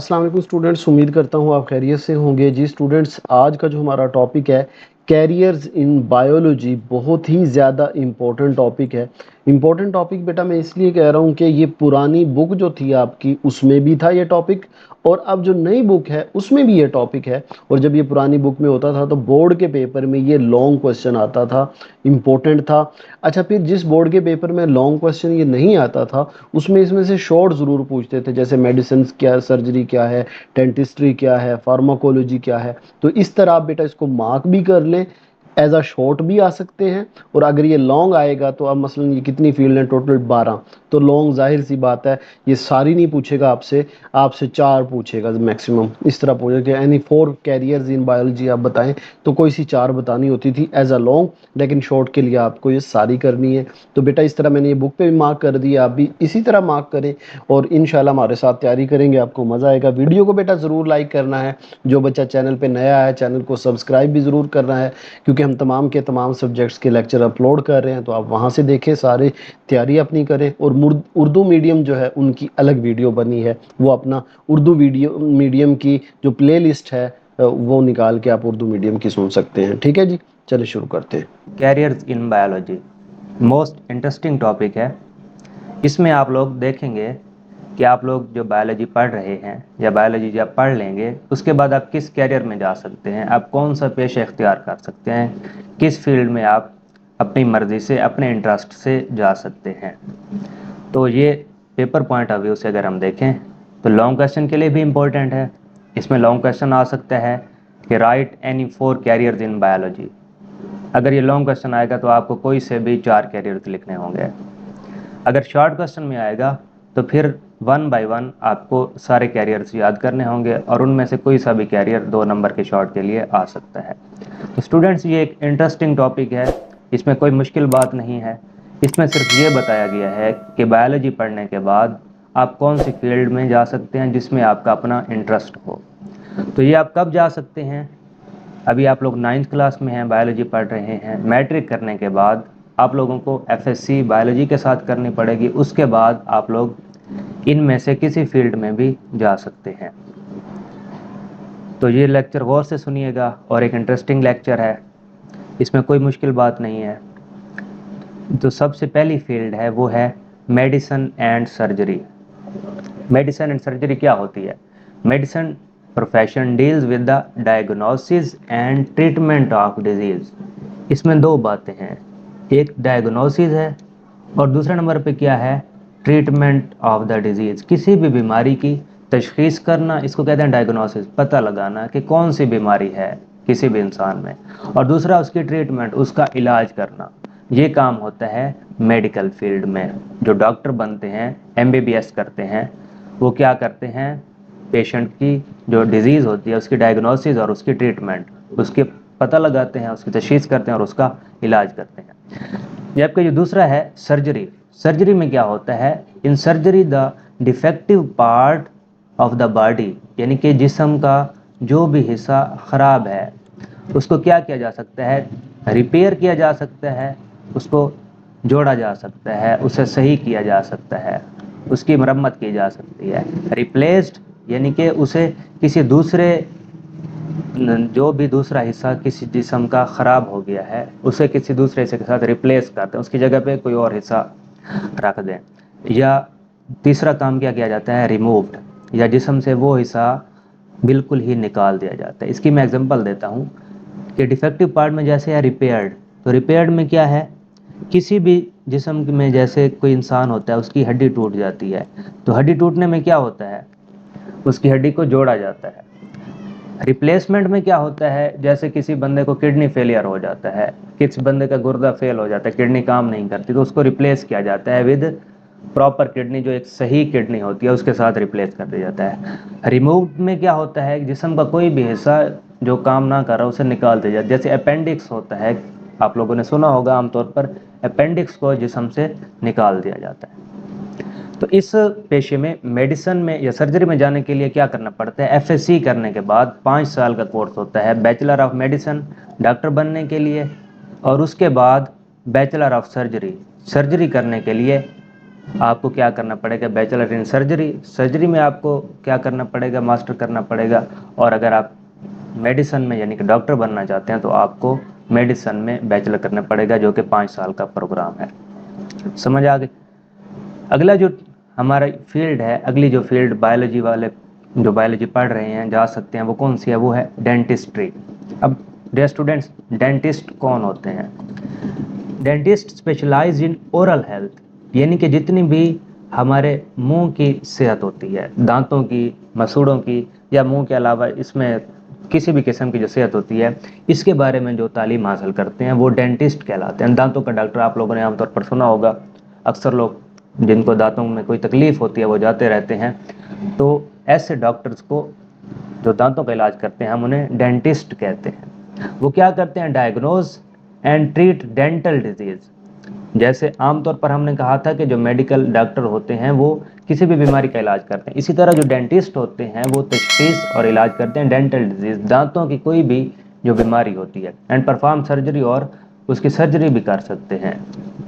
अस्सलाम वालेकुम स्टूडेंट्स, उम्मीद करता हूँ आप खैरियत से होंगे। जी स्टूडेंट्स, आज का जो हमारा टॉपिक है कैरियर्स इन बायोलॉजी, बहुत ही ज़्यादा इम्पोर्टेंट टॉपिक है। इम्पोर्टेंट टॉपिक बेटा मैं इसलिए कह रहा हूँ कि ये पुरानी बुक जो थी आपकी उसमें भी था ये टॉपिक, और अब जो नई बुक है उसमें भी ये टॉपिक है। और जब ये पुरानी बुक में होता था तो बोर्ड के पेपर में ये लॉन्ग क्वेश्चन आता था, इम्पोर्टेंट था। अच्छा, फिर जिस बोर्ड के पेपर में लॉन्ग क्वेश्चन ये नहीं आता था उसमें इसमें से शॉर्ट ज़रूर पूछते थे, जैसे मेडिसिन क्या, सर्जरी क्या है, डेंटिस्ट्री क्या है, फार्माकोलॉजी क्या है। तो इस तरह आप बेटा इसको मार्क भी कर लें, एज अ शॉर्ट भी आ सकते हैं। और अगर ये लॉन्ग आएगा तो अब मसलन ये कितनी फील्ड है, टोटल 12, तो लॉन्ग जाहिर सी बात है ये सारी नहीं पूछेगा आपसे, आपसे 4 पूछेगा मैक्सिमम। इस तरह पूछेगा एनी 4 कैरियर्स इन बायोलॉजी आप बताएं, तो कोई सी 4 बतानी होती थी एज अ लॉन्ग, लेकिन शॉर्ट के लिए आपको ये सारी करनी है। तो बेटा इस तरह मैंने ये बुक पे भी मार्क कर दी, आप भी इसी तरह मार्क करें और इंशाल्लाह हमारे साथ तैयारी करेंगे, आपको मज़ा आएगा। वीडियो को बेटा ज़रूर लाइक करना है, जो बच्चा चैनल पे नया है चैनल को सब्सक्राइब भी ज़रूर करना है, क्योंकि हम तमाम के तमाम सब्जेक्ट्स के लेक्चर अपलोड कर रहे हैं, तो आप वहाँ से देखें, सारे तैयारी अपनी करें। और उर्दू मीडियम जो है उनकी अलग वीडियो बनी है, वो अपना उर्दू वीडियो मीडियम की जो प्ले लिस्ट है वो निकाल के आप उर्दू मीडियम की सुन सकते हैं। ठीक है जी, चलिए शुरू करते हैं। Carriers in biology most interesting topic है। इसमें आप लोग देखेंगे कि आप लोग जो बायोलॉजी पढ़ रहे हैं या बायोलॉजी जब पढ़ लेंगे उसके बाद आप किस कैरियर में जा सकते हैं, आप कौन सा पेशा इख्तियार कर सकते हैं, किस फील्ड में आप अपनी मर्ज़ी से अपने इंटरेस्ट से जा सकते हैं। तो ये पेपर पॉइंट ऑफ व्यू से अगर हम देखें तो लॉन्ग क्वेश्चन के लिए भी इम्पोर्टेंट है। इसमें लॉन्ग क्वेश्चन आ सकता है कि right any 4 carriers in biology. अगर ये लॉन्ग क्वेश्चन आएगा तो आपको कोई से भी 4 कैरियर्स लिखने होंगे। अगर शॉर्ट क्वेश्चन में आएगा तो फिर 1 बाय 1 आपको सारे कैरियर्स याद करने होंगे और उनमें से कोई सा भी कैरियर 2 नंबर के शॉर्ट के लिए आ सकता है। तो स्टूडेंट्स, ये एक इंटरेस्टिंग टॉपिक है, इसमें कोई मुश्किल बात नहीं है। इसमें सिर्फ ये बताया गया है कि बायोलॉजी पढ़ने के बाद आप कौन सी फील्ड में जा सकते हैं जिसमें आपका अपना इंटरेस्ट हो। तो ये आप कब जा सकते हैं? अभी आप लोग 9th क्लास में हैं, बायोलॉजी पढ़ रहे हैं। मैट्रिक करने के बाद आप लोगों को एफएससी बायोलॉजी के साथ करनी पड़ेगी, उसके बाद आप लोग इनमें से किसी फील्ड में भी जा सकते हैं। तो ये लेक्चर गौर से सुनिएगा और एक इंटरेस्टिंग लेक्चर है, इसमें कोई मुश्किल बात नहीं है। तो सबसे पहली फील्ड है वो है medicine and surgery. Medicine and surgery क्या होती है? Medicine profession deals with the diagnosis and treatment of disease. इसमें दो बातें हैं, एक डायग्नोसिस है और दूसरे नंबर पे क्या है? Treatment of the disease. किसी भी बीमारी की तशखीस करना, इसको कहते हैं डायग्नोसिस, पता लगाना कि कौन सी बीमारी है किसी भी इंसान में, और दूसरा उसकी ट्रीटमेंट, उसका इलाज करना। ये काम होता है मेडिकल फील्ड में। जो डॉक्टर बनते हैं, एमबीबीएस करते हैं, वो क्या करते हैं? पेशेंट की जो डिजीज़ होती है उसकी डायग्नोसिस और उसकी ट्रीटमेंट, उसके पता लगाते हैं, उसकी तशखीस करते हैं और उसका इलाज करते हैं। जबकि जो दूसरा है सर्जरी। सर्जरी में क्या होता है? In surgery the defective part of the body, यानी कि जिस्म का जो भी हिस्सा ख़राब है उसको क्या किया जा सकता है? रिपेयर किया जा सकता है, उसको जोड़ा जा सकता है, उसे सही किया जा सकता है, उसकी मरम्मत की जा सकती है। रिप्लेस्ड यानी कि उसे किसी दूसरे, जो भी दूसरा हिस्सा किसी जिस्म का ख़राब हो गया है उसे किसी दूसरे हिस्से के साथ रिप्लेस करते हैं, उसकी जगह पे कोई और हिस्सा रख दें। या तीसरा काम क्या किया जाता है? रिमूव्ड, या जिस्म से वो हिस्सा बिल्कुल ही निकाल दिया जाता है। इसकी मैं एग्जांपल देता हूँ कि डिफेक्टिव पार्ट में जैसे है रिपेयर्ड, तो रिपेयर्ड में क्या है? किसी भी जिस्म में जैसे कोई इंसान होता है, उसकी हड्डी टूट जाती है, तो हड्डी टूटने में क्या होता है? उसकी हड्डी को जोड़ा जाता है। रिप्लेसमेंट में क्या होता है? जैसे किसी बंदे को किडनी फेलियर हो जाता है, किसी बंदे का गुर्दा फेल हो जाता है, किडनी काम नहीं करती, तो उसको रिप्लेस किया जाता है विद प्रॉपर किडनी, जो एक सही किडनी होती है उसके साथ रिप्लेस कर दिया जाता है। रिमूव में क्या होता है? जिस्म का कोई भी हिस्सा जो काम ना कर रहा उसे निकाल दिया जाता है। जैसे अपेंडिक्स होता है, आप लोगों ने सुना होगा, आमतौर पर अपेंडिक्स को जिस्म से निकाल दिया जाता है। तो इस पेशे में, मेडिसिन में या सर्जरी में जाने के लिए क्या करना पड़ता है? एफएससी करने के बाद 5 साल का कोर्स होता है, बैचलर ऑफ मेडिसिन डॉक्टर बनने के लिए, और उसके बाद बैचलर ऑफ सर्जरी, सर्जरी करने के लिए आपको क्या करना पड़ेगा, बैचलर इन सर्जरी, सर्जरी में आपको क्या करना पड़ेगा, मास्टर करना पड़ेगा। और अगर आप मेडिसिन में यानी कि डॉक्टर बनना चाहते हैं तो आपको मेडिसिन में बैचलर करना पड़ेगा, जो कि 5 साल का प्रोग्राम है। समझ आ गई। अगला जो हमारा फील्ड है, अगली जो फील्ड बायोलॉजी वाले जो बायोलॉजी पढ़ रहे हैं जा सकते हैं, वो कौन सी है, वो है डेंटिस्ट्री। अब डियर स्टूडेंट्स, डेंटिस्ट कौन होते हैं? Dentist specialise in oral health, यानी कि जितनी भी हमारे मुंह की सेहत होती है, दांतों की, मसूड़ों की, या मुंह के अलावा इसमें किसी भी किस्म की जो सेहत होती है, इसके बारे में जो तालीम हासिल करते हैं वो डेंटिस्ट कहलाते हैं। दांतों का डॉक्टर आप लोगों ने आमतौर पर सुना होगा, अक्सर लोग जिनको दांतों में कोई तकलीफ होती है वो जाते रहते हैं, तो ऐसे डॉक्टर्स को जो दांतों का इलाज करते हैं हम उन्हें डेंटिस्ट कहते हैं। वो क्या करते हैं, diagnose and treat dental disease. जैसे आमतौर पर हमने कहा था कि जो मेडिकल डॉक्टर होते हैं वो किसी भी बीमारी का इलाज करते हैं, इसी तरह जो डेंटिस्ट होते हैं वो तशखीस और इलाज करते हैं डेंटल डिजीज, दांतों की कोई भी जो बीमारी होती है, एंड परफॉर्म सर्जरी, और उसकी सर्जरी भी कर सकते हैं।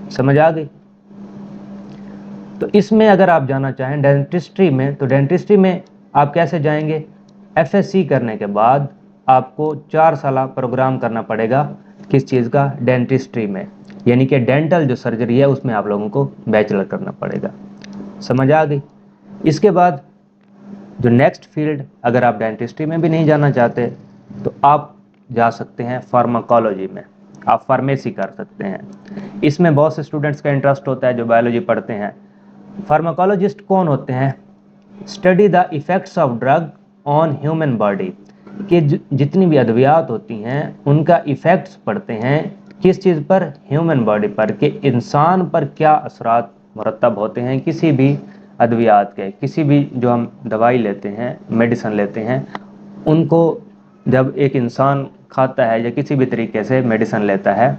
समझ आ गई। तो इसमें अगर आप जाना चाहें डेंटिस्ट्री में, तो डेंटिस्ट्री में आप कैसे जाएंगे, एफएससी करने के बाद आपको 4 साल प्रोग्राम करना पड़ेगा। किस चीज़ का, डेंटिस्ट्री में, यानी कि डेंटल जो सर्जरी है उसमें आप लोगों को बैचलर करना पड़ेगा। समझ आ गई। इसके बाद जो नेक्स्ट फील्ड, अगर आप डेंटिस्ट्री में भी नहीं जाना चाहते तो आप जा सकते हैं फार्माकोलॉजी में, आप फार्मेसी कर सकते हैं। इसमें बहुत से स्टूडेंट्स का इंटरेस्ट होता है जो बायोलॉजी पढ़ते हैं। फार्माकोलॉजिस्ट कौन होते हैं, study the effects of drug on human body, कि जितनी भी अद्वियात होती हैं उनका इफेक्ट्स पड़ते हैं किस चीज़ पर, ह्यूमन बॉडी पर, कि इंसान पर क्या असरात मुरतब होते हैं किसी भी अद्वियात के, किसी भी जो हम दवाई लेते हैं, मेडिसिन लेते हैं, उनको जब एक इंसान खाता है या किसी भी तरीके से मेडिसिन लेता है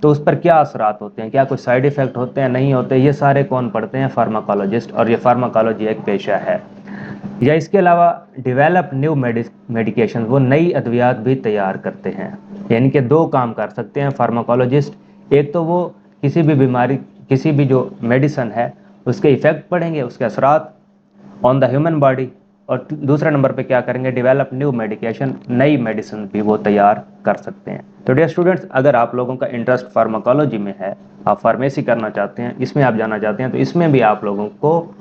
तो उस पर क्या असरात होते हैं, क्या कोई साइड इफ़ेक्ट होते हैं, नहीं होते, ये सारे कौन पढ़ते हैं, फार्माकोलॉजिस्ट। और ये फार्माकोलॉजी एक पेशा है। या इसके अलावा डेवलप न्यू मेडिकेशन, वो नई अद्वियात भी तैयार करते हैं। यानी कि 2 काम कर सकते हैं फार्माकोलॉजिस्ट, एक तो वो किसी भी बीमारी, किसी भी जो मेडिसिन है उसके इफ़ेक्ट पढ़ेंगे, उसके असरात ऑन द ह्यूमन बॉडी, और दूसरा नंबर पे क्या करेंगे, डेवलप न्यू मेडिकेशन, नई मेडिसिन भी वो तैयार कर सकते हैं। तो डियर स्टूडेंट्स, अगर आप लोगों का इंटरेस्ट फार्माकोलॉजी में है, आप फार्मेसी करना चाहते हैं, इसमें आप जाना चाहते हैं, तो इसमें भी आप लोगों को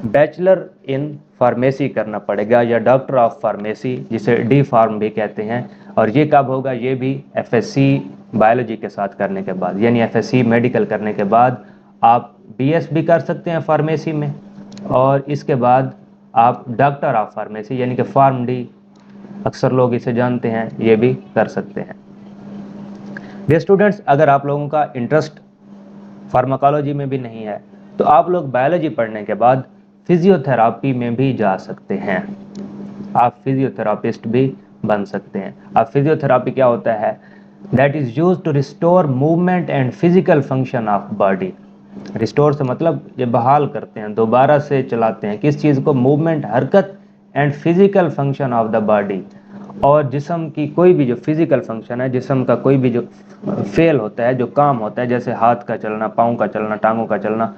बैचलर इन फार्मेसी करना पड़ेगा, या डॉक्टर ऑफ फार्मेसी, जिसे डी फार्म भी कहते हैं। और ये कब होगा, ये भी एफएससी बायोलॉजी के साथ करने के बाद, यानी एफएससी मेडिकल करने के बाद आप बीएस भी कर सकते हैं फार्मेसी में, और इसके बाद आप डॉक्टर ऑफ फार्मेसी यानी कि फार्म डी, अक्सर लोग इसे जानते हैं, ये भी कर सकते हैं। डियर स्टूडेंट्स, अगर आप लोगों का इंटरेस्ट फार्माकोलॉजी में भी नहीं है तो आप लोग बायोलॉजी पढ़ने के बाद फिजियोथेरापी में भी जा सकते हैं, आप फिजियोथेरापिस्ट भी बन सकते हैं। अब फिजियोथेरापी क्या होता है, that is use to restore movement and physical function of body. Restore से मतलब ये बहाल करते हैं, दोबारा से चलाते हैं किस चीज़ को, मूवमेंट, हरकत, and physical function of the body. और जिस्म की कोई भी जो फिजिकल फंक्शन है, जिस्म का कोई भी जो फेल होता है, जो काम होता है, जैसे हाथ का चलना, पाँव का चलना, टांगों का चलना,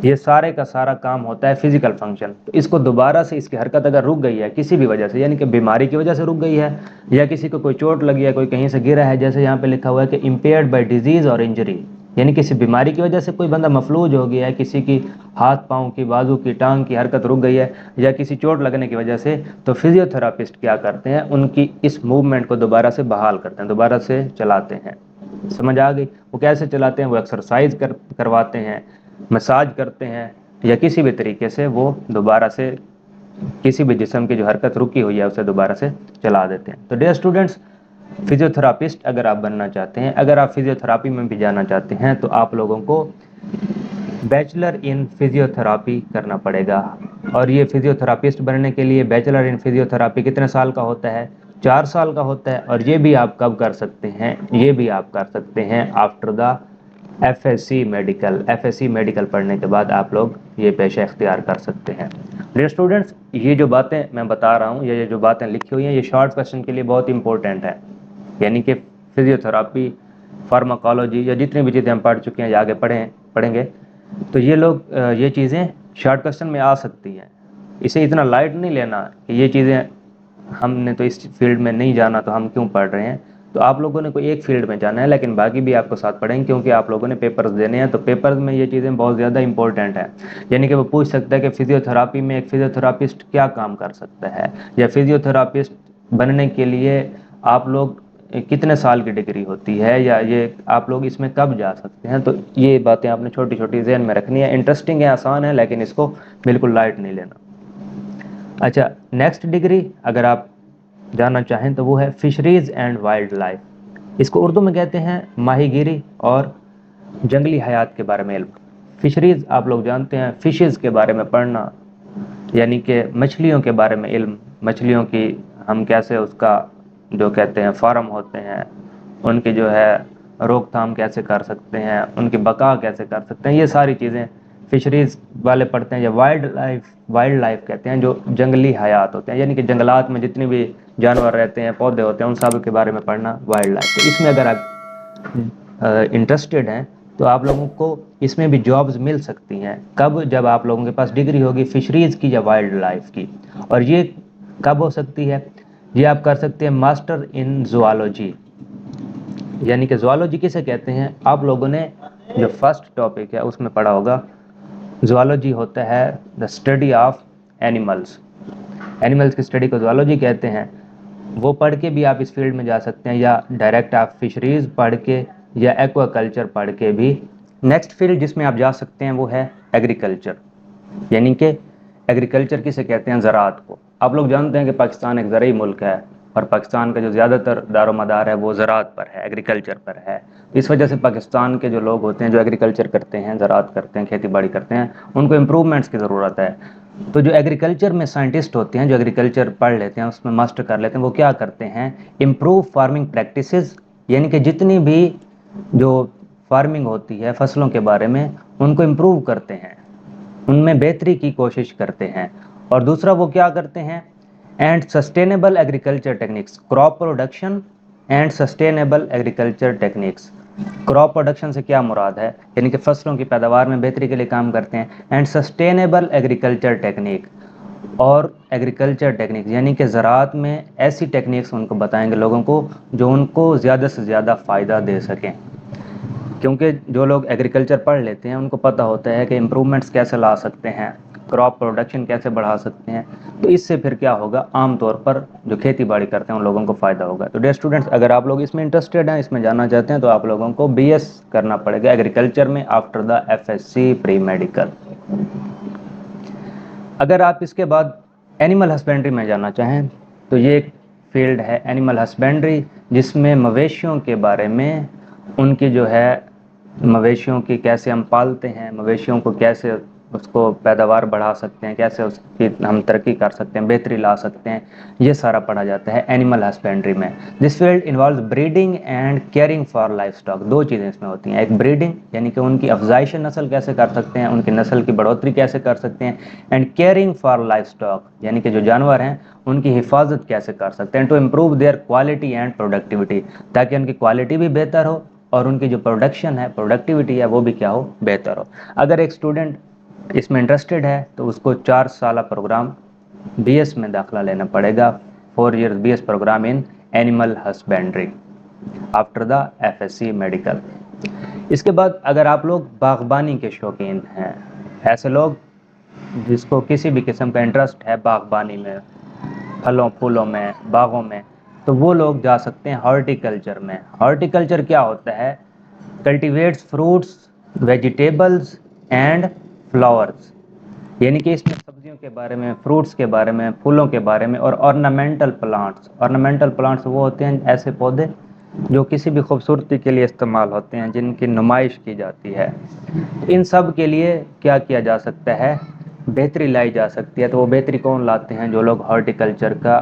ये सारे का सारा काम होता है फिजिकल फंक्शन। तो इसको दोबारा से, इसकी हरकत अगर रुक गई है किसी भी वजह से, यानी कि बीमारी की वजह से रुक गई है, या किसी को कोई चोट लगी है, कोई कहीं से गिरा है, जैसे यहाँ पे लिखा हुआ है कि इम्पेयर्ड बाय डिजीज और इंजरी, यानी किसी बीमारी की वजह से कोई बंदा मफलूज हो गया है, किसी की हाथ पाँव की, बाजू की, टांग की हरकत रुक गई है, या किसी चोट लगने की वजह से, तो फिजियोथेरापिस्ट क्या करते हैं, उनकी इस मूवमेंट को दोबारा से बहाल करते हैं, दोबारा से चलाते हैं। समझ आ गई। वो कैसे चलाते हैं, वो एक्सरसाइज करवाते हैं, मसाज करते हैं, या किसी भी तरीके से वो दोबारा से किसी भी जिस्म की जो हरकत रुकी हुई है उसे दोबारा से चला देते हैं। तो डियर स्टूडेंट्स, फिजियोथेरापिस्ट अगर आप बनना चाहते हैं, अगर आप फिजियोथेरापी में भी जाना चाहते हैं, तो आप लोगों को बैचलर इन फिजियोथेरापी करना पड़ेगा। और ये फिजियोथेरापिस्ट बनने के लिए बैचलर इन फिजियोथेरापी कितने साल का होता है, 4 साल का होता है। और ये भी आप कब कर सकते हैं, ये भी आप कर सकते हैं after the FSc medical. FSc medical पढ़ने के बाद आप लोग ये पेशा इख्तियार कर सकते हैं। डियर स्टूडेंट्स, ये जो बातें मैं बता रहा हूँ, ये जो बातें लिखी हुई हैं, ये शॉर्ट क्वेश्चन के लिए बहुत इंपॉर्टेंट है। यानी कि फिजियोथेरापी, फार्माकोलॉजी, या जितनी भी चीज़ें हम पढ़ चुके हैं या आगे पढ़ेंगे, تو یہ لوگ یہ چیزیں شارٹ کوشچن میں آ سکتی ہیں، اسے اتنا لائٹ نہیں لینا کہ یہ چیزیں ہم نے تو اس فیلڈ میں نہیں جانا تو ہم کیوں پڑھ رہے ہیں. تو آپ لوگوں نے کوئی ایک فیلڈ میں جانا ہے، لیکن باقی بھی آپ کو ساتھ پڑھیں گے کیونکہ آپ لوگوں نے پیپرز دینے ہیں. تو پیپرز میں یہ چیزیں بہت زیادہ امپورٹنٹ ہیں. یعنی کہ وہ پوچھ سکتا ہے کہ فزیو تھراپی میں ایک فزیو تھراپسٹ کیا کام کر سکتا ہے، یا فزیو تھراپسٹ بننے کے لیے آپ لوگ کتنے سال کی ڈگری ہوتی ہے، یا یہ آپ لوگ اس میں کب جا سکتے ہیں. تو یہ باتیں آپ نے چھوٹی چھوٹی ذہن میں رکھنی ہے. انٹرسٹنگ ہے، آسان ہے، لیکن اس کو بالکل لائٹ نہیں لینا. اچھا، نیکسٹ ڈگری اگر آپ جاننا چاہیں تو وہ ہے فشریز اینڈ وائلڈ لائف. اس کو اردو میں کہتے ہیں ماہی گیری اور جنگلی حیات کے بارے میں علم. فشریز آپ لوگ جانتے ہیں، فشز کے بارے میں پڑھنا، یعنی کہ مچھلیوں کے بارے میں علم. مچھلیوں کی ہم کیسے اس کا جو کہتے ہیں فارم ہوتے ہیں، ان کی جو ہے روک تھام کیسے کر سکتے ہیں، ان کی بقا کیسے کر سکتے ہیں، یہ ساری چیزیں فشریز والے پڑھتے ہیں. یا وائلڈ لائف کہتے ہیں جو جنگلی حیات ہوتے ہیں، یعنی کہ جنگلات میں جتنی بھی جانور رہتے ہیں، پودے ہوتے ہیں، ان سب کے بارے میں پڑھنا وائلڈ لائف. تو اس میں اگر آپ انٹرسٹڈ ہیں تو آپ لوگوں کو اس میں بھی جابز مل سکتی ہیں. کب؟ جب آپ لوگوں کے پاس ڈگری ہوگی فشریز کی یا وائلڈ لائف کی. اور یہ کب ہو سکتی ہے؟ یہ آپ کر سکتے ہیں ماسٹر ان زوالوجی. یعنی کہ زوالوجی کسے کہتے ہیں؟ آپ لوگوں نے جو فرسٹ ٹاپک ہے اس میں پڑھا ہوگا، زوالوجی ہوتا ہے the study of animals. Animals کی اسٹڈی کو زوالوجی کہتے ہیں. وہ پڑھ کے بھی آپ اس فیلڈ میں جا سکتے ہیں، یا ڈائریکٹ آپ فشریز پڑھ کے یا ایکوا کلچر پڑھ کے بھی. نیکسٹ فیلڈ جس میں آپ جا سکتے ہیں وہ ہے ایگریکلچر. یعنی کہ ایگریکلچر کسے کہتے ہیں؟ زراعت کو. آپ لوگ جانتے ہیں کہ پاکستان ایک زرعی ملک ہے، اور پاکستان کا جو زیادہ تر دار و مدار ہے وہ زراعت پر ہے، ایگریکلچر پر ہے. اس وجہ سے پاکستان کے جو لوگ ہوتے ہیں جو ایگریکلچر کرتے ہیں، زراعت کرتے ہیں، کھیتی باڑی کرتے ہیں، ان کو امپرومنٹس کی ضرورت ہے. تو جو ایگریکلچر میں سائنٹسٹ ہوتے ہیں، جو ایگریکلچر پڑھ لیتے ہیں، اس میں ماسٹر کر لیتے ہیں، وہ کیا کرتے ہیں؟ Improve farming practices. یعنی کہ جتنی بھی جو فارمنگ ہوتی ہے فصلوں کے بارے میں، ان کو امپروو کرتے ہیں، ان میں بہتری کی کوشش کرتے ہیں. اور دوسرا وہ کیا کرتے ہیں؟ And sustainable agriculture techniques, crop production and sustainable agriculture techniques. Crop production سے کیا مراد ہے؟ یعنی کہ فصلوں کی پیداوار میں بہتری کے لیے کام کرتے ہیں. اینڈ سسٹینیبل ایگریکلچر ٹیکنیک، اور ایگریکلچر ٹیکنیک یعنی کہ زراعت میں ایسی ٹیکنیکس ان کو بتائیں گے لوگوں کو جو ان کو زیادہ سے زیادہ فائدہ دے سکیں. کیونکہ جو لوگ ایگریکلچر پڑھ لیتے ہیں ان کو پتہ ہوتا ہے کہ امپرومنٹس کیسے لا سکتے ہیں، کراپ پروڈکشن کیسے بڑھا سکتے ہیں. تو اس سے پھر کیا ہوگا؟ عام طور پر جو کھیتی باڑی کرتے ہیں ان لوگوں کو فائدہ ہوگا. تو ڈیئر اسٹوڈنٹس، اگر آپ لوگ اس میں انٹرسٹڈ ہیں، اس میں جاننا چاہتے ہیں، تو آپ لوگوں کو بی ایس کرنا پڑے گا ایگریکلچر میں after the F S C pre medical. اگر آپ اس کے بعد اینیمل ہسبینڈری میں جانا چاہیں تو یہ ایک فیلڈ ہے اینیمل ہسبینڈری، جس میں مویشیوں کے بارے میں، ان کی جو ہے مویشیوں کی کیسے ہم پالتے ہیں، مویشیوں کو کیسے اس کو پیداوار بڑھا سکتے ہیں، کیسے اس کی ہم ترقی کر سکتے ہیں، بہتری لا سکتے ہیں، یہ سارا پڑھا جاتا ہے اینیمل ہسبینڈری میں. This field involves breeding and caring for livestock. دو چیزیں اس میں ہوتی ہیں، ایک بریڈنگ یعنی کہ ان کی افزائش نسل کیسے کر سکتے ہیں، ان کی نسل کی بڑھوتری کیسے کر سکتے ہیں، and caring for livestock یعنی کہ جو جانور ہیں ان کی حفاظت کیسے کر سکتے ہیں، to improve their quality and productivity, تاکہ ان کی کوالٹی بھی بہتر ہو اور ان کی جو پروڈکشن ہے، پروڈکٹیوٹی ہے، وہ بھی کیا ہو؟ بہتر ہو. اگر ایک اسٹوڈنٹ اس میں انٹرسٹڈ ہے تو اس کو 4 سالہ پروگرام بی ایس میں داخلہ لینا پڑے گا، 4 years B S programme in animal husbandry after the F S C medical. اس کے بعد اگر آپ لوگ باغبانی کے شوقین ہیں، ایسے لوگ جس کو کسی بھی قسم کا انٹرسٹ ہے باغبانی میں، پھلوں پھولوں میں، باغوں میں، تو وہ لوگ جا سکتے ہیں ہارٹیکلچر میں. ہارٹیکلچر کیا ہوتا ہے؟ Cultivates fruits, vegetables and flowers. یعنی کہ اس میں سبزیوں کے بارے میں، فروٹس کے بارے میں، پھولوں کے بارے میں، اور ornamental پلانٹس. ornamental پلانٹس وہ ہوتے ہیں ایسے پودے جو کسی بھی خوبصورتی کے لیے استعمال ہوتے ہیں، جن کی نمائش کی جاتی ہے. ان سب کے لیے کیا کیا جا سکتا ہے؟ بہتری لائی جا سکتی ہے. تو وہ بہتری کون لاتے ہیں؟ جو لوگ ہارٹیکلچر کا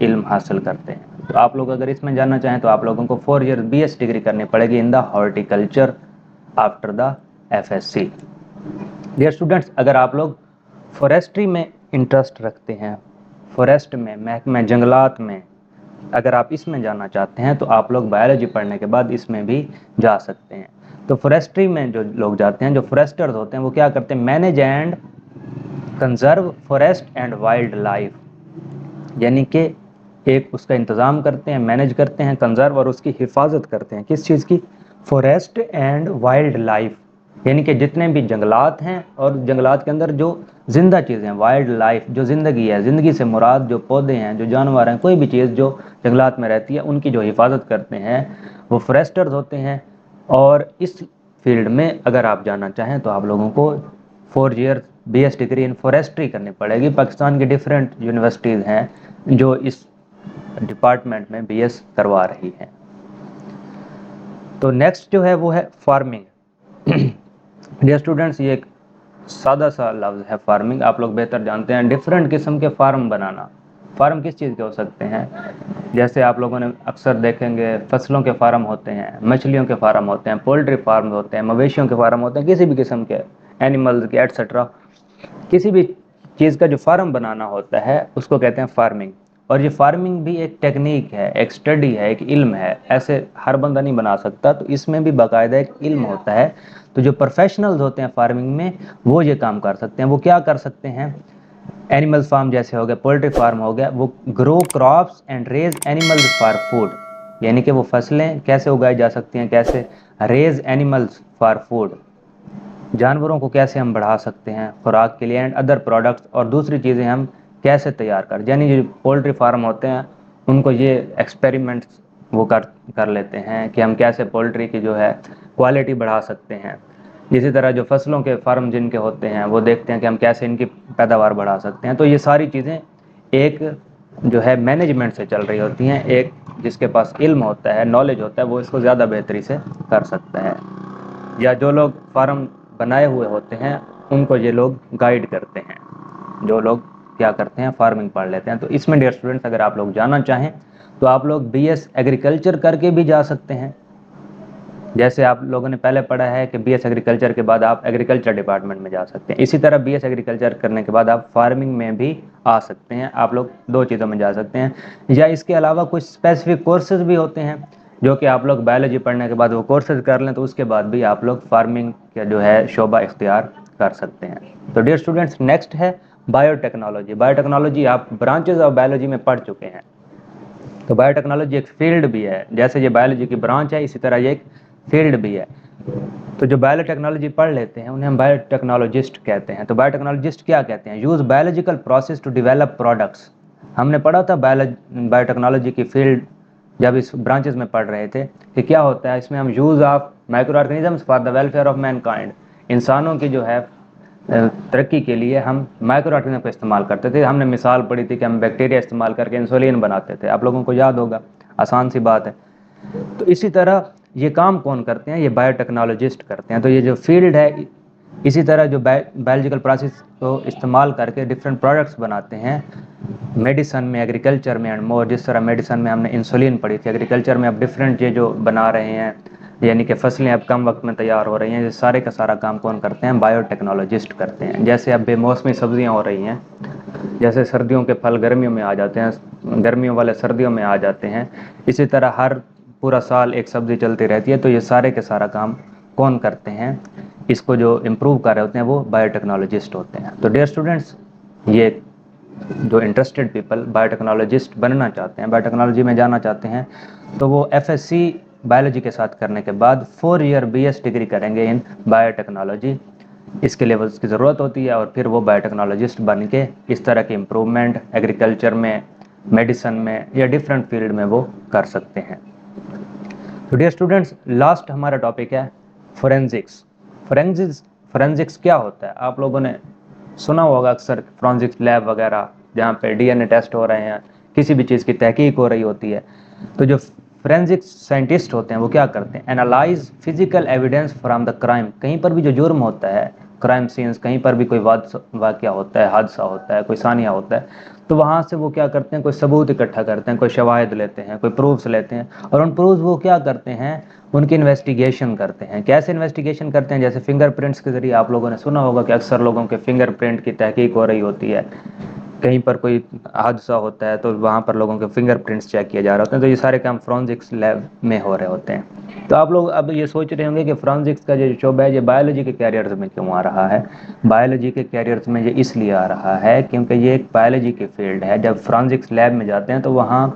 علم حاصل کرتے ہیں. تو آپ لوگ اگر اس میں جاننا چاہیں تو آپ لوگوں کو 4 ایئر بی ایس ڈگری کرنی پڑے گی in the horticulture after the F S C. Dear students, اگر آپ لوگ فورسٹری میں انٹرسٹ رکھتے ہیں، فورسٹ میں، محکمہ جنگلات میں، اگر آپ اس میں جانا چاہتے ہیں تو آپ لوگ بایولوجی پڑھنے کے بعد اس میں بھی جا سکتے ہیں. तो फॉरेस्ट्री में जो लोग जाते हैं, जो फॉरेस्टर्स होते हैं, वो क्या करते हैं, manage and conserve forest and wild life, यानी कि एक उसका इंतज़ाम करते हैं, मैनेज करते हैं, कंजर्व और उसकी हिफाजत करते हैं। किस चीज़ की? फॉरेस्ट एंड वाइल्ड लाइफ, यानी कि जितने भी जंगलात हैं और जंगलात के अंदर जो जिंदा चीज़ें हैं, वाइल्ड लाइफ जो ज़िंदगी है, ज़िंदगी से मुराद जो पौधे हैं, जो जानवर हैं, कोई भी चीज़ जो जंगलात में रहती है, उनकी जो हिफाजत करते हैं वो फॉरेस्टर्स होते हैं। और इस फील्ड में अगर आप जाना चाहें तो आप लोगों को 4 year BS degree in forestry करनी पड़ेगी। पाकिस्तान की डिफरेंट यूनिवर्सिटीज़ हैं जो इस डिपार्टमेंट में BS करवा रही हैं। तो नेक्स्ट जो है वो है फार्मिंग। डियर स्टूडेंट्स, ये एक सादा सा लफ्ज़ है फार्मिंग, आप लोग बेहतर जानते हैं। डिफरेंट किस्म के फार्म बनाना। फार्म किस चीज़ के हो सकते हैं? जैसे आप लोगों ने अक्सर देखेंगे फसलों के फार्म होते हैं, मछलियों के फार्म होते हैं, पोल्ट्री फार्म होते हैं, मवेशियों के फार्म होते हैं, किसी भी किस्म के एनिमल्स के एट्सेट्रा, किसी भी चीज़ का जो फार्म बनाना होता है उसको कहते हैं फार्मिंग। और ये फार्मिंग भी एक टेक्निक है, एक स्टडी है, एक इल्म है, ऐसे हर बंदा नहीं बना सकता, तो इसमें भी बाकायदा एक इल्म होता है। तो जो प्रोफेशनल्स होते हैं फार्मिंग में वो ये काम कर सकते हैं। वो क्या कर सकते हैं? एनिमल फार्म जैसे हो गया, पोल्ट्री फार्म हो गया, वो grow crops and raise animals for food, यानी कि वो फसलें कैसे उगाई जा सकती हैं, कैसे रेज एनिमल्स फॉर फूड, जानवरों को कैसे हम बढ़ा सकते हैं खुराक के लिए, एंड अदर प्रोडक्ट्स, और दूसरी चीज़ें हम कैसे तैयार कर, यानी जो पोल्ट्री फार्म होते हैं उनको ये एक्सपेरिमेंट्स वो कर लेते हैं कि हम कैसे पोल्ट्री की जो है क्वालिटी बढ़ा सकते हैं। इसी तरह जो फसलों के फार्म जिनके होते हैं वो देखते हैं कि हम कैसे इनकी पैदावार बढ़ा सकते हैं। तो ये सारी चीज़ें एक जो है मैनेजमेंट से चल रही होती हैं। एक जिसके पास इल्म होता है, नॉलेज होता है, वो इसको ज़्यादा बेहतरी से कर सकता है। या जो लोग फार्म बनाए हुए होते हैं उनको ये लोग गाइड करते हैं, जो लोग क्या करते हैं फार्मिंग पढ़ लेते हैं। तो इसमें डियर स्टूडेंट्स अगर आप लोग जाना चाहें तो आप लोग BS एग्रीकल्चर करके भी जा सकते हैं। जैसे आप लोगों ने पहले पढ़ा है कि BS एग्रीकल्चर के बाद आप एग्रीकल्चर डिपार्टमेंट में जा सकते हैं, इसी तरह BS एग्रीकल्चर करने के बाद आप फार्मिंग में भी आ सकते हैं। आप लोग दो चीज़ों में जा सकते हैं। या इसके अलावा कुछ स्पेसिफिक कोर्सेज भी होते हैं जो कि आप लोग बायोलॉजी पढ़ने के बाद वो कोर्सेज कर लें तो उसके बाद भी आप लोग फार्मिंग का जो है शोबा इख्तियार कर सकते हैं। तो डियर स्टूडेंट्स, नेक्स्ट है बायोटेक्नोलॉजी। बायोटेक्नोलॉजी आप ब्रांचेज ऑफ बायोलॉजी में पढ़ चुके हैं। तो बायोटेक्नोलॉजी एक फील्ड भी है, जैसे ये बायोलॉजी की ब्रांच है इसी तरह ये एक फील्ड भी है। तो जो बायोटेक्नोलॉजी पढ़ लेते हैं उन्हें हम बायोटेक्नोलॉजिस्ट कहते हैं। तो बायोटेक्नोलॉजिस्ट क्या कहते हैं? Use biological process to develop products. हमने पढ़ा था बायोटेक्नोलॉजी की फील्ड जब इस ब्रांचेस में पढ़ रहे थे कि क्या होता है इसमें। हम use of micro organisms for the welfare of Mankind, इंसानों की जो है तरक्की के लिए हम माइक्रो ऑर्गेनिज्म का इस्तेमाल करते थे। हमने मिसाल पढ़ी थी कि हम बैक्टीरिया इस्तेमाल करके इंसुलिन बनाते थे, आप लोगों को याद होगा, आसान सी बात है। तो इसी तरह ये काम कौन करते हैं? ये बायोटेक्नोलॉजिस्ट करते हैं। तो ये जो फील्ड है, इसी तरह जो बायोलॉजिकल प्रोसेस को इस्तेमाल करके डिफरेंट प्रोडक्ट्स बनाते हैं मेडिसन में, एग्रीकल्चर में एंड मोर। जिस तरह मेडिसन में हमने इंसुलिन पढ़ी थी, एग्रीकल्चर में अब डिफरेंट ये जो बना रहे हैं, यानी कि फसलें अब कम वक्त में तैयार हो रही हैं, ये सारे का सारा काम कौन करते हैं? बायोटेक्नोलॉजिस्ट करते हैं। जैसे अब बेमौसमी सब्जियां हो रही हैं, जैसे सर्दियों के फल गर्मियों में आ जाते हैं, गर्मियों वाले सर्दियों में आ जाते हैं, इसी तरह हर पूरा साल एक सब्ज़ी चलती रहती है। तो ये सारे के सारा काम कौन करते हैं? इसको जो इम्प्रूव कर रहे होते हैं वो बायोटेक्नोलॉजिस्ट होते हैं। तो डियर स्टूडेंट्स, ये जो इंटरेस्टेड पीपल बायोटेक्नोलॉजिस्ट बनना चाहते हैं, बायोटेक्नोलॉजी में जाना चाहते हैं, तो वो FSC बायोलॉजी के साथ करने के बाद 4 ईयर BS डिग्री करेंगे इन बायोटेक्नोलॉजी। इसके लेवल्स की ज़रूरत होती है और फिर वो बायोटेक्नोलॉजिस्ट बन के इस तरह की इम्प्रूवमेंट एग्रीकल्चर में, मेडिसन में या डिफरेंट फील्ड में वो कर सकते हैं। तो डियर स्टूडेंट्स, लास्ट हमारा टॉपिक है फोरेंसिक्स। फोरेंसिक्स क्या होता है? आप लोगों ने सुना होगा अक्सर फोरेंसिक्स लैब वगैरह जहाँ पे DNA टेस्ट हो रहे हैं, किसी भी चीज़ की तहकीक हो रही होती है। तो जो फोरेंसिक्स साइंटिस्ट होते हैं वो क्या करते हैं? Analyse physical evidence from the crime. कहीं पर भी जो जुर्म होता है, क्राइम सीन्स, कहीं पर भी कोई वाक़या होता है, हादसा होता है, कोई सानिया होता है, तो वहाँ से वो क्या करते हैं? कोई सबूत इकट्ठा करते हैं, कोई शवाहिद लेते हैं, कोई प्रूफ्स लेते हैं, और उन प्रूफ्स वो क्या करते हैं? उनकी इन्वेस्टिगेशन करते हैं। कैसे इन्वेस्टिगेशन करते हैं? जैसे फिंगरप्रिंट्स के ज़रिए आप लोगों ने सुना होगा कि अक्सर लोगों के फिंगरप्रिंट की तहकीक हो रही होती है, کہیں پر کوئی حادثہ ہوتا ہے تو وہاں پر لوگوں کے فنگر پرنٹس چیک کیے جا رہے ہوتے ہیں، تو یہ سارے کام فرانزکس لیب میں ہو رہے ہوتے ہیں۔ تو آپ لوگ اب یہ سوچ رہے ہوں گے کہ فرانزکس کا جو شعبہ ہے یہ بایولوجی کے کیریئرز میں کیوں آ رہا ہے؟ بایولوجی کے کیریئرز میں یہ اس لیے آ رہا ہے کیونکہ یہ ایک بایولوجی کی فیلڈ ہے۔ جب فرانزکس لیب میں جاتے ہیں تو وہاں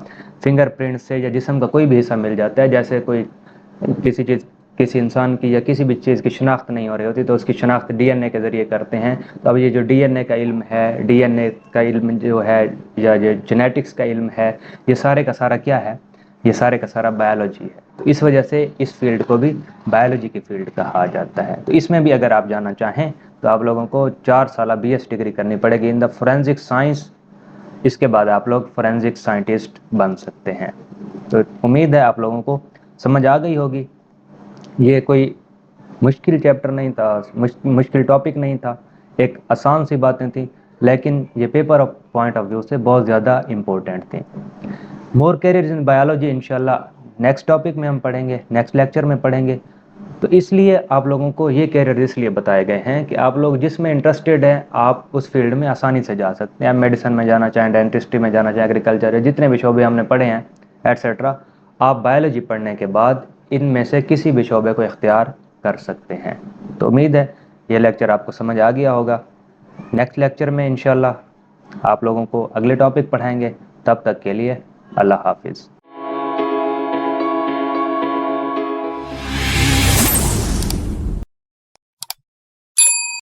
فنگر پرنٹ سے یا جسم کا کوئی بھی حصہ مل جاتا ہے، جیسے کوئی کسی انسان کی یا کسی بھی چیز کی شناخت نہیں ہو رہی ہوتی تو اس کی شناخت ڈی این اے کے ذریعے کرتے ہیں۔ تو اب یہ جو ڈی این اے کا علم ہے، ڈی این اے کا علم جو ہے یا جو جینیٹکس کا علم ہے، یہ سارے کا سارا کیا ہے؟ یہ سارے کا سارا بایولوجی ہے۔ تو اس وجہ سے اس فیلڈ کو بھی بایولوجی کی فیلڈ کہا جاتا ہے۔ تو اس میں بھی اگر آپ جانا چاہیں تو آپ لوگوں کو 4 سالہ بی ایس ڈگری کرنی پڑے گی ان دا فورینزک سائنس۔ اس کے بعد آپ لوگ فورینزک سائنٹسٹ بن سکتے ہیں۔ تو امید ہے آپ لوگوں کو سمجھ آ گئی ہوگی۔ یہ کوئی مشکل چیپٹر نہیں تھا، مشکل ٹاپک نہیں تھا، ایک آسان سی باتیں تھیں، لیکن یہ paper of point of view سے بہت زیادہ امپورٹنٹ تھیں۔ مور کیریئرز ان بایولوجی انشاءاللہ نیکسٹ ٹاپک میں ہم پڑھیں گے، نیکسٹ لیکچر میں پڑھیں گے۔ تو اس لیے آپ لوگوں کو یہ کیریئر اس لیے بتائے گئے ہیں کہ آپ لوگ جس میں انٹرسٹڈ ہیں آپ اس فیلڈ میں آسانی سے جا سکتے ہیں۔ آپ میڈیسن میں جانا چاہیں، ڈینٹسٹری میں جانا چاہیں، ایگریکلچر ہے، جتنے بھی شعبے ہم نے پڑھے ہیں ایٹسیٹرا، آپ بایولوجی پڑھنے کے بعد ان میں سے کسی بھی شعبے کو اختیار کر سکتے ہیں۔ تو امید ہے یہ لیکچر آپ کو سمجھ آ گیا ہوگا۔ نیکسٹ لیکچر میں انشاءاللہ آپ لوگوں کو اگلے ٹاپک پڑھائیں گے۔ تب تک کے لیے اللہ حافظ۔